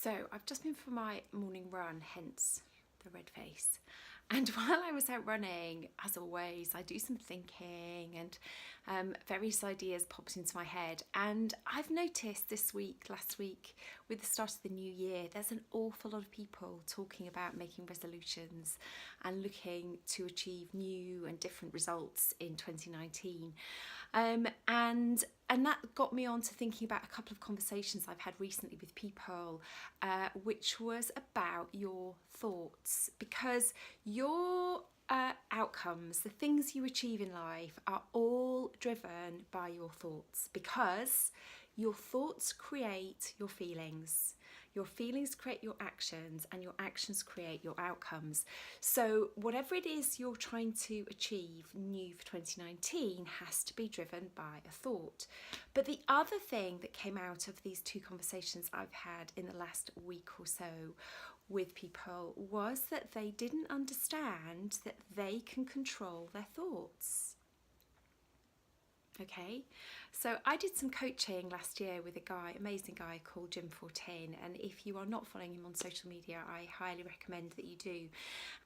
So I've just been for my morning run, hence the red face. And while I was out running, as always, I do some thinking and various ideas popped into my head. And I've noticed this week, last week, with the start of the new year, there's an awful lot of people talking about making resolutions and looking to achieve new and different results in 2019. And that got me on to thinking about a couple of conversations I've had recently with people, which was about your thoughts, because your outcomes, the things you achieve in life, are all driven by your thoughts, because your thoughts create your feelings create your actions, and your actions create your outcomes. So whatever it is you're trying to achieve new for 2019 has to be driven by a thought. But the other thing that came out of these two conversations I've had in the last week or so with people was that they didn't understand that they can control their thoughts. Okay, so I did some coaching last year with a guy, amazing guy called Jim 14, and if you are not following him on social media, I highly recommend that you do.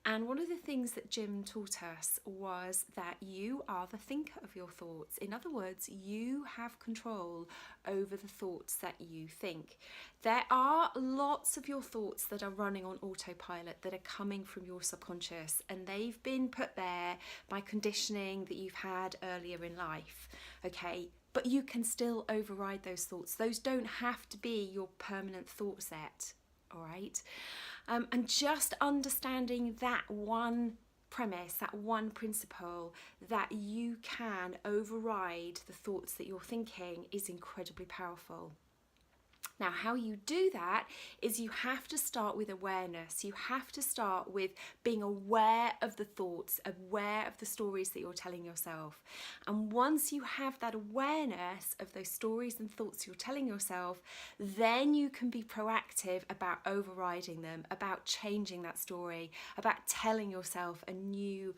And one of the things that Jim taught us was that you are the thinker of your thoughts. In other words, you have control over the thoughts that you think. There are lots of your thoughts that are running on autopilot that are coming from your subconscious, and they've been put there by conditioning that you've had earlier in life. Okay, but you can still override those thoughts. Those don't have to be your permanent thought set, all right? And just understanding that one premise, that one principle, that you can override the thoughts that you're thinking, is incredibly powerful. Now, how you do that is you have to start with awareness. You have to start with being aware of the thoughts, aware of the stories that you're telling yourself. And once you have that awareness of those stories and thoughts you're telling yourself, then you can be proactive about overriding them, about changing that story, about telling yourself a new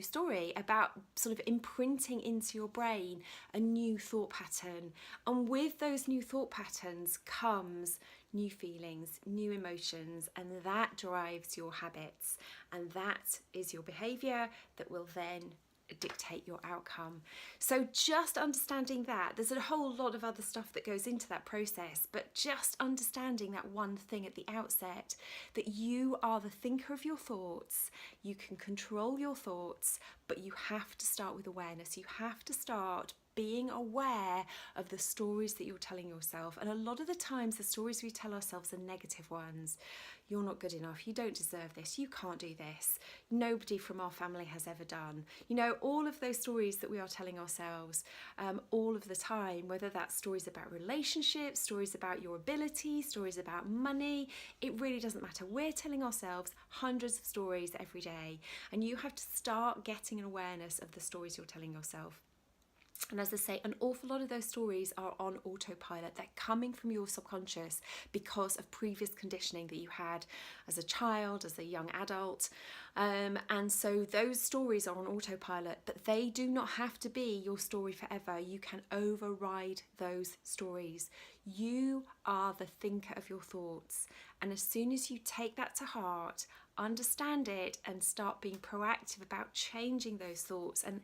story, about sort of imprinting into your brain a new thought pattern. And with those new thought patterns comes new feelings, new emotions, and that drives your habits, and that is your behavior that will then dictate your outcome. So just understanding that, there's a whole lot of other stuff that goes into that process, but just understanding that one thing at the outset, that you are the thinker of your thoughts, you can control your thoughts, but you have to start with awareness. You have to start being aware of the stories that you're telling yourself. And a lot of the times the stories we tell ourselves are negative ones. You're not good enough, you don't deserve this, you can't do this, nobody from our family has ever done. You know, all of those stories that we are telling ourselves all of the time, whether that's stories about relationships, stories about your ability, stories about money, it really doesn't matter. We're telling ourselves hundreds of stories every day, and you have to start getting an awareness of the stories you're telling yourself. And as I say, an awful lot of those stories are on autopilot. They're coming from your subconscious because of previous conditioning that you had as a child, as a young adult. And so those stories are on autopilot, but they do not have to be your story forever. You can override those stories. You are the thinker of your thoughts. And as soon as you take that to heart, understand it, and start being proactive about changing those thoughts, and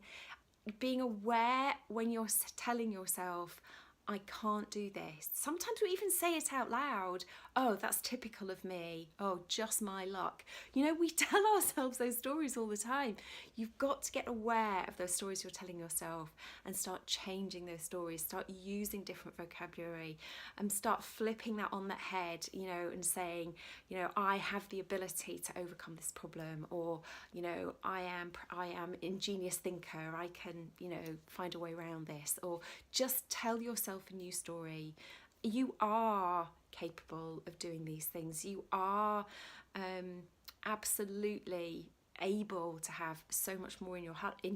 being aware when you're telling yourself, I can't do this. Sometimes we even say it out loud. Oh, that's typical of me. Oh, just my luck. You know, we tell ourselves those stories all the time. You've got to get aware of those stories you're telling yourself and start changing those stories, start using different vocabulary, and start flipping that on the head, you know, and saying, you know, I have the ability to overcome this problem, or, you know, I am ingenious thinker, I can, you know, find a way around this, or just tell yourself a new story. You are capable of doing these things. You are absolutely able to have so much more in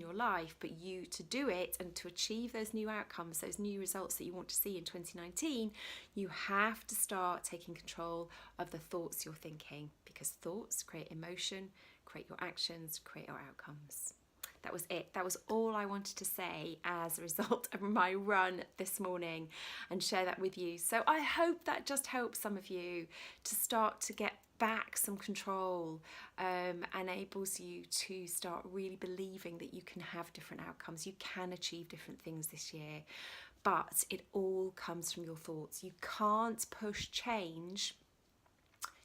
your life, but you, to do it and to achieve those new outcomes, those new results that you want to see in 2019, you have to start taking control of the thoughts you're thinking, because thoughts create emotion, create your actions, create your outcomes. That was it. That was all I wanted to say as a result of my run this morning, and share that with you. So I hope that just helps some of you to start to get back some control, enables you to start really believing that you can have different outcomes, you can achieve different things this year. But it all comes from your thoughts. You can't push change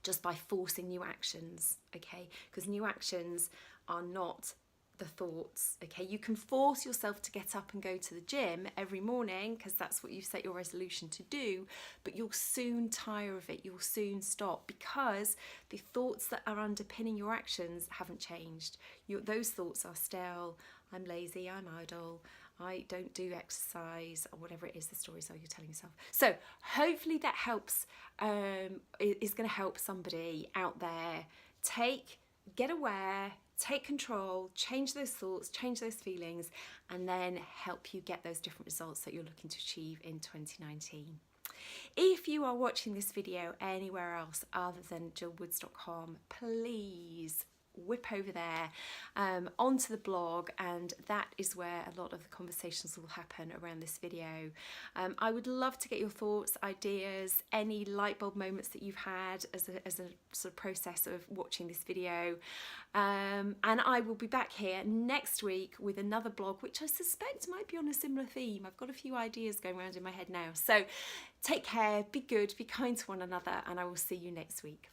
just by forcing new actions, okay? Because new actions are not the thoughts, okay? You can force yourself to get up and go to the gym every morning because that's what you've set your resolution to do, but you'll soon tire of it, you'll soon stop, because the thoughts that are underpinning your actions haven't changed. Those thoughts are still, I'm lazy, I'm idle, I don't do exercise, or whatever it is the stories are you're telling yourself. So hopefully that helps, is going to help somebody out there get aware, take control, change those thoughts, change those feelings, and then help you get those different results that you're looking to achieve in 2019. If you are watching this video anywhere else other than jillwoods.com, please whip over there onto the blog, and that is where a lot of the conversations will happen around this video. I would love to get your thoughts, ideas, any light bulb moments that you've had as a sort of process of watching this video, and I will be back here next week with another blog which I suspect might be on a similar theme. I've got a few ideas going around in my head now. So take care, be good, be kind to one another, and I will see you next week.